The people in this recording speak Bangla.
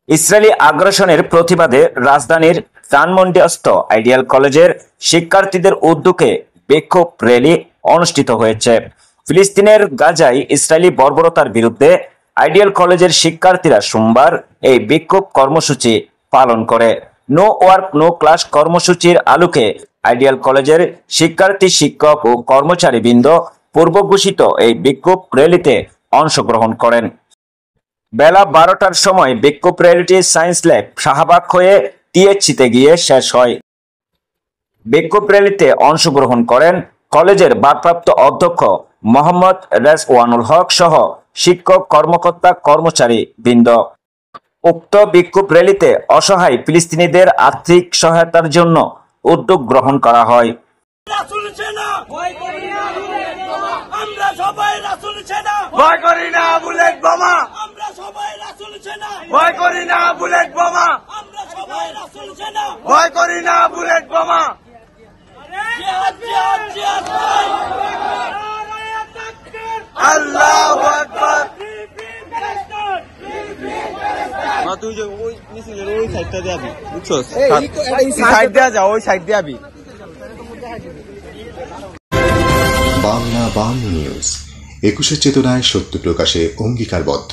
ইসরায়েলি আগ্রাসনের প্রতিবাদে রাজধানীর ধানমন্ডিস্থ আইডিয়াল কলেজের শিক্ষার্থীদের উদ্যোগে বিক্ষোভ র্যালি অনুষ্ঠিত হয়েছে। ফিলিস্তিনের গাজায় ইসরায়েলি বর্বরতার বিরুদ্ধে আইডিয়াল কলেজের শিক্ষার্থীরা সোমবার এই বিক্ষোভ কর্মসূচি পালন করে। নো ওয়ার্ক নো ক্লাস কর্মসূচির আলোকে আইডিয়াল কলেজের শিক্ষার্থী, শিক্ষক ও কর্মচারীবৃন্দ পূর্ব ঘোষিত এই বিক্ষোভ র্যালিতে অংশগ্রহণ করেন। বেলা 12টার সময় বিক্ষোভ র্যালিটি সায়েন্স ল্যাব শাহবাগ হয়ে টিএইচসিতে গিয়ে শেষ হয়। বিক্ষোভ র্যালিতে অংশগ্রহণ করেন কলেজের ভারপ্রাপ্ত অধ্যক্ষ মোহাম্মদ রেজওয়ানুল হক সহ শিক্ষক, কর্মকর্তা, কর্মচারী বৃন্দ। উক্ত বিক্ষোভ র্যালিতে অসহায় ফিলিস্তিনিদের আর্থিক সহায়তার জন্য উদ্যোগ গ্রহণ করা হয়। আমরা সবাই রাসূল সেনা, ভয় করি না বুলেট বোমা, আমরা সবাই রাসূল সেনা, ভয় করি না বুলেট বোমা, আমরা সবাই রাসূল সেনা, ভয় করি না বুলেট বোমা। জিহাদ জিহাদ জিহাদ ভাই, আল্লাহু আকবার। মা তুই যে ওই মিছিলের ওই সাইডটা দিয়ে আবি, বুঝছস? সাইড দিয়ে যা, ওই সাইড দিয়ে আবি। বাংলা নিউজ 21 চেতনায় সত্য প্রকাশে অঙ্গীকারবদ্ধ।